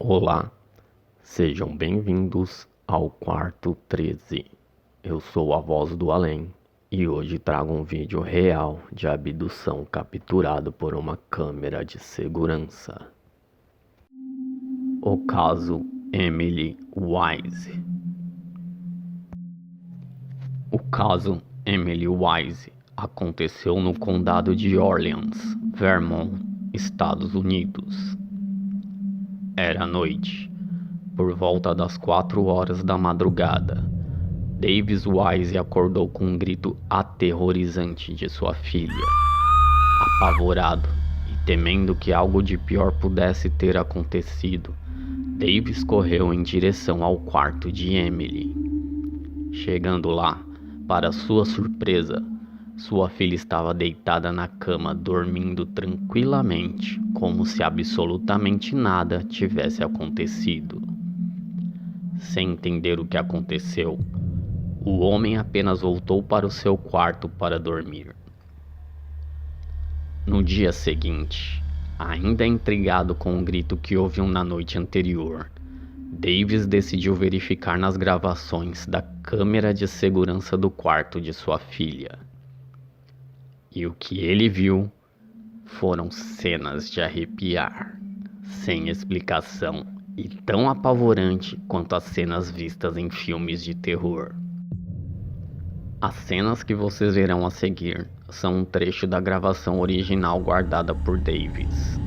Olá, sejam bem-vindos ao quarto 13. Eu sou a voz do além e hoje trago um vídeo real de abdução capturado por uma câmera de segurança. O caso Emily Wise. O caso Emily Wise aconteceu no condado de Orleans, Vermont, Estados Unidos. Era noite, por volta das 4 horas da madrugada. Davis Wise acordou com um grito aterrorizante de sua filha. Apavorado e temendo que algo de pior pudesse ter acontecido, Davis correu em direção ao quarto de Emily. Chegando lá, para sua surpresa, sua filha estava deitada na cama, dormindo tranquilamente, como se absolutamente nada tivesse acontecido. Sem entender o que aconteceu, o homem apenas voltou para o seu quarto para dormir. No dia seguinte, ainda intrigado com o grito que ouviu na noite anterior, Davis decidiu verificar nas gravações da câmera de segurança do quarto de sua filha. E o que ele viu foram cenas de arrepiar, sem explicação e tão apavorante quanto as cenas vistas em filmes de terror. As cenas que vocês verão a seguir são um trecho da gravação original guardada por Davis.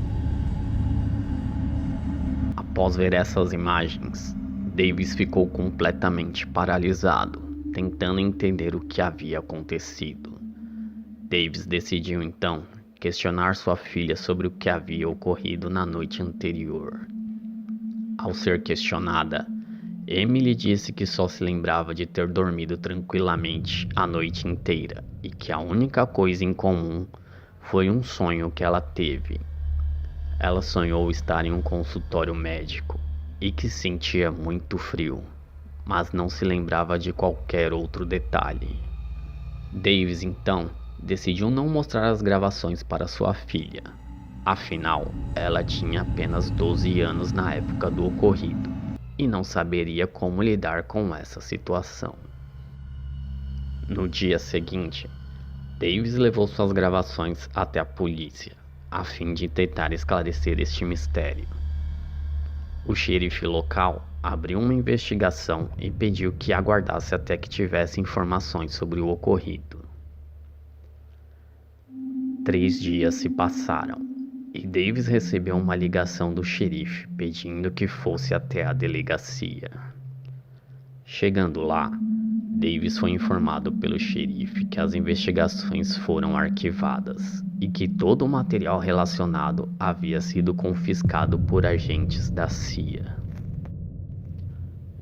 Após ver essas imagens, Davis ficou completamente paralisado, tentando entender o que havia acontecido. Davis decidiu então questionar sua filha sobre o que havia ocorrido na noite anterior. Ao ser questionada, Emily disse que só se lembrava de ter dormido tranquilamente a noite inteira e que a única coisa em comum foi um sonho que ela teve. Ela sonhou estar em um consultório médico e que sentia muito frio, mas não se lembrava de qualquer outro detalhe. Davis então decidiu não mostrar as gravações para sua filha. Afinal, ela tinha apenas 12 anos na época do ocorrido e não saberia como lidar com essa situação. No dia seguinte, Davis levou suas gravações até a polícia, a fim de tentar esclarecer este mistério. O xerife local abriu uma investigação e pediu que aguardasse até que tivesse informações sobre o ocorrido. 3 dias se passaram e Davis recebeu uma ligação do xerife pedindo que fosse até a delegacia. Chegando lá, Davis foi informado pelo xerife que as investigações foram arquivadas e que todo o material relacionado havia sido confiscado por agentes da CIA.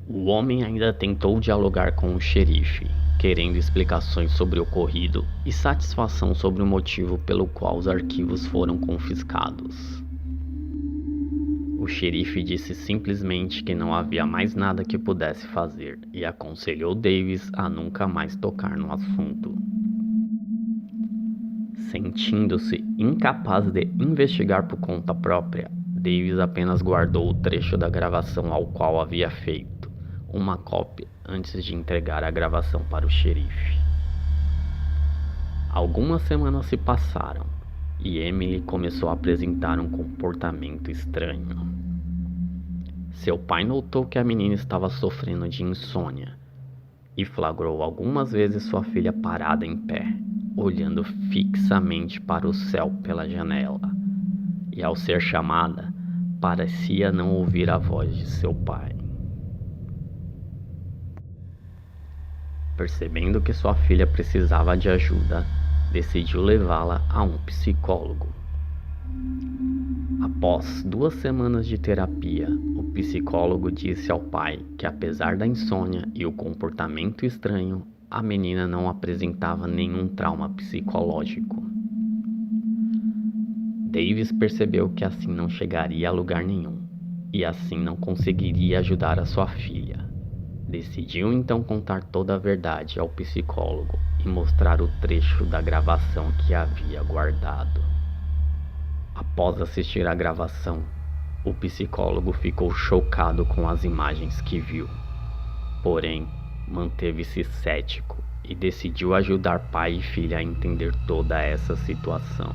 O homem ainda tentou dialogar com o xerife, querendo explicações sobre o ocorrido e satisfação sobre o motivo pelo qual os arquivos foram confiscados. O xerife disse simplesmente que não havia mais nada que pudesse fazer e aconselhou Davis a nunca mais tocar no assunto. Sentindo-se incapaz de investigar por conta própria, Davis apenas guardou o trecho da gravação ao qual havia feito uma cópia antes de entregar a gravação para o xerife. Algumas semanas se passaram e Emily começou a apresentar um comportamento estranho. Seu pai notou que a menina estava sofrendo de insônia e flagrou algumas vezes sua filha parada em pé, olhando fixamente para o céu pela janela, e ao ser chamada, parecia não ouvir a voz de seu pai. Percebendo que sua filha precisava de ajuda, decidiu levá-la a um psicólogo. Após 2 semanas de terapia, o psicólogo disse ao pai que, apesar da insônia e o comportamento estranho, a menina não apresentava nenhum trauma psicológico. Davis percebeu que assim não chegaria a lugar nenhum e assim não conseguiria ajudar a sua filha. Decidiu então contar toda a verdade ao psicólogo e mostrar o trecho da gravação que havia guardado. Após assistir à gravação, O psicólogo ficou chocado com as imagens que viu, porém manteve-se cético e decidiu ajudar pai e filha a entender toda essa situação.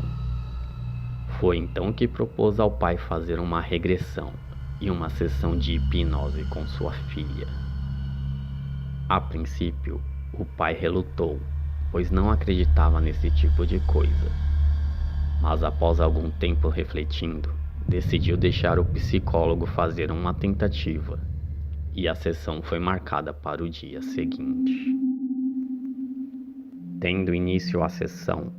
Foi então que propôs ao pai fazer uma regressão e uma sessão de hipnose com sua filha. A princípio, o pai relutou, pois não acreditava nesse tipo de coisa. Mas após algum tempo refletindo, decidiu deixar o psicólogo fazer uma tentativa, e a sessão foi marcada para o dia seguinte. Tendo início a sessão,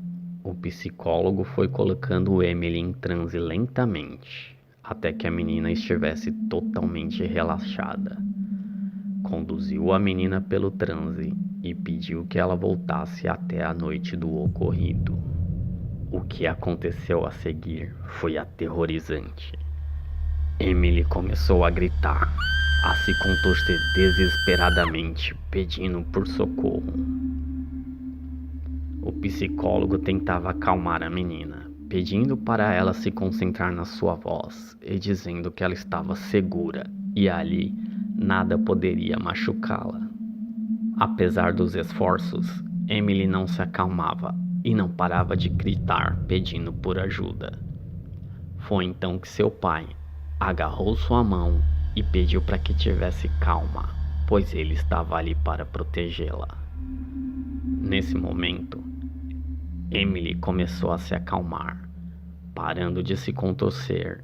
o psicólogo foi colocando Emily em transe lentamente, até que a menina estivesse totalmente relaxada. Conduziu a menina pelo transe e pediu que ela voltasse até a noite do ocorrido. O que aconteceu a seguir foi aterrorizante. Emily começou a gritar, a se contorcer desesperadamente, pedindo por socorro. O psicólogo tentava acalmar a menina, pedindo para ela se concentrar na sua voz e dizendo que ela estava segura e ali nada poderia machucá-la. Apesar dos esforços, Emily não se acalmava e não parava de gritar pedindo por ajuda. Foi então que seu pai agarrou sua mão e pediu para que tivesse calma, pois ele estava ali para protegê-la. Nesse momento, Emily começou a se acalmar, parando de se contorcer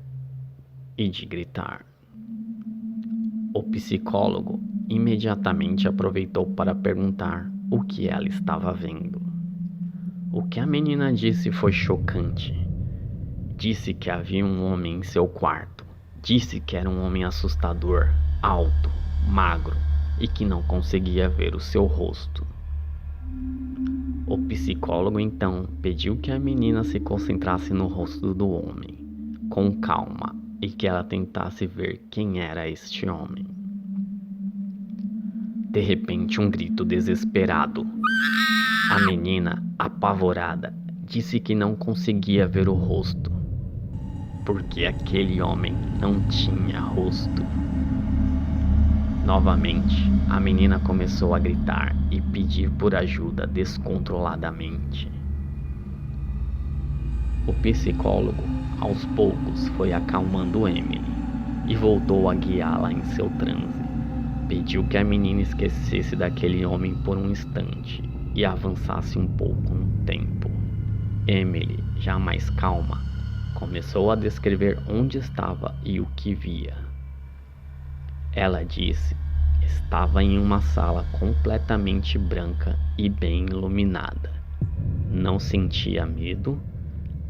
e de gritar. O psicólogo imediatamente aproveitou para perguntar o que ela estava vendo. O que a menina disse foi chocante. Disse que havia um homem em seu quarto. Disse que era um homem assustador, alto, magro e que não conseguia ver o seu rosto. O psicólogo então pediu que a menina se concentrasse no rosto do homem, com calma, e que ela tentasse ver quem era este homem. De repente, um grito desesperado. A menina, apavorada, disse que não conseguia ver o rosto, porque aquele homem não tinha rosto. Novamente, a menina começou a gritar e pedir por ajuda descontroladamente. O psicólogo, aos poucos, foi acalmando Emily e voltou a guiá-la em seu transe. Pediu que a menina esquecesse daquele homem por um instante e avançasse um pouco no tempo. Emily, já mais calma, começou a descrever onde estava e o que via. Ela disse que estava em uma sala completamente branca e bem iluminada. Não sentia medo,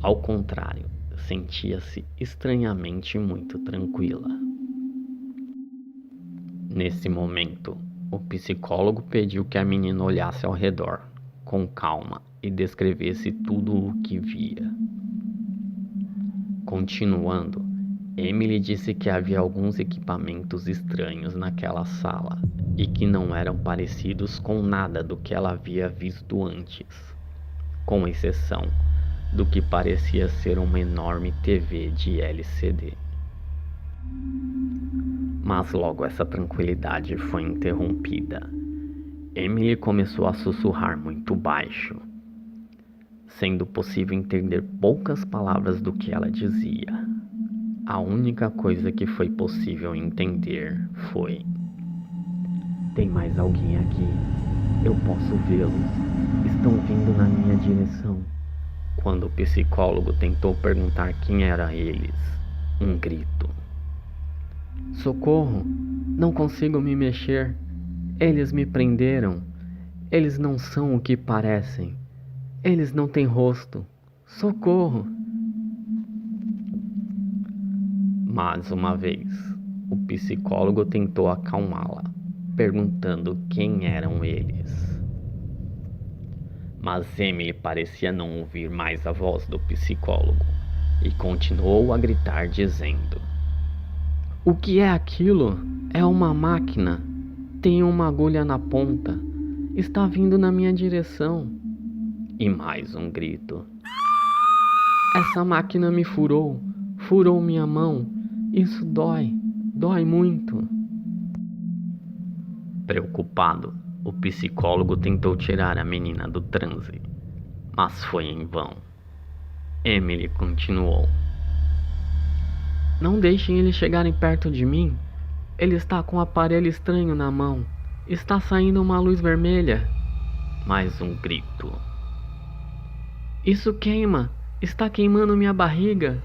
ao contrário, sentia-se estranhamente muito tranquila. Nesse momento, o psicólogo pediu que a menina olhasse ao redor, com calma, e descrevesse tudo o que via. Continuando, Emily disse que havia alguns equipamentos estranhos naquela sala e que não eram parecidos com nada do que ela havia visto antes, com exceção do que parecia ser uma enorme TV de LCD. Mas logo essa tranquilidade foi interrompida. Emily começou a sussurrar muito baixo, sendo possível entender poucas palavras do que ela dizia. A única coisa que foi possível entender foi: tem mais alguém aqui? Eu posso vê-los. Estão vindo na minha direção. Quando o psicólogo tentou perguntar quem eram eles, um grito: socorro! Não consigo me mexer. Eles me prenderam. Eles não são o que parecem. Eles não têm rosto. Socorro! Mais uma vez, o psicólogo tentou acalmá-la, perguntando quem eram eles. Mas Emily parecia não ouvir mais a voz do psicólogo e continuou a gritar dizendo: o que é aquilo? É uma máquina. Tem uma agulha na ponta. Está vindo na minha direção. E mais um grito: essa máquina me furou. Furou minha mão. Isso dói muito. Preocupado, o psicólogo tentou tirar a menina do transe, mas foi em vão. Emily continuou. Não deixem eles chegarem perto de mim. Ele está com um aparelho estranho na mão. Está saindo uma luz vermelha. Mais um grito. Isso queima! Está queimando minha barriga!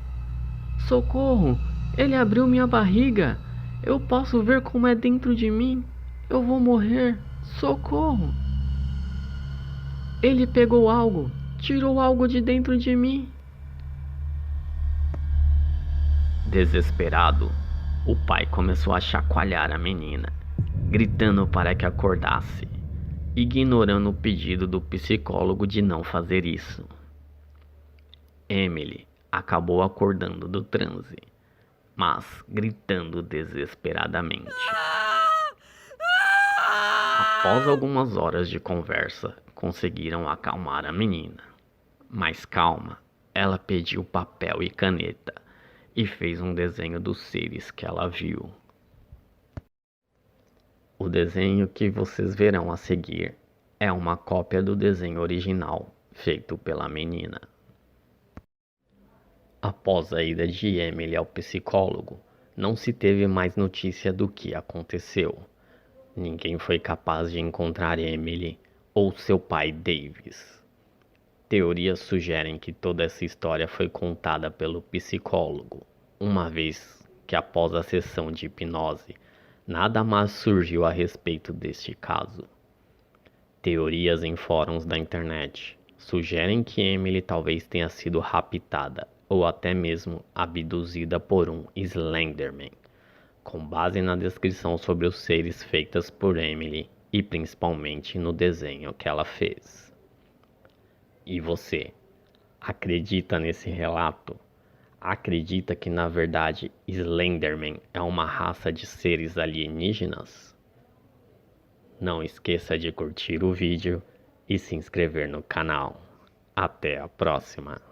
Socorro! Ele abriu minha barriga! Eu posso ver como é dentro de mim! Eu vou morrer! Socorro! Ele pegou algo! Tirou algo de dentro de mim! Desesperado, o pai começou a chacoalhar a menina, gritando para que acordasse, ignorando o pedido do psicólogo de não fazer isso. Emily acabou acordando do transe, mas gritando desesperadamente. Após algumas horas de conversa, conseguiram acalmar a menina. Mas calma, ela pediu papel e caneta e fez um desenho dos seres que ela viu. O desenho que vocês verão a seguir é uma cópia do desenho original feito pela menina. Após a ida de Emily ao psicólogo, não se teve mais notícia do que aconteceu. Ninguém foi capaz de encontrar Emily ou seu pai Davis. Teorias sugerem que toda essa história foi contada pelo psicólogo, uma vez que após a sessão de hipnose, nada mais surgiu a respeito deste caso. Teorias em fóruns da internet sugerem que Emily talvez tenha sido raptada ou até mesmo abduzida por um Slenderman, com base na descrição sobre os seres feitas por Emily e principalmente no desenho que ela fez. E você, acredita nesse relato? Acredita que na verdade Slenderman é uma raça de seres alienígenas? Não esqueça de curtir o vídeo e se inscrever no canal. Até a próxima!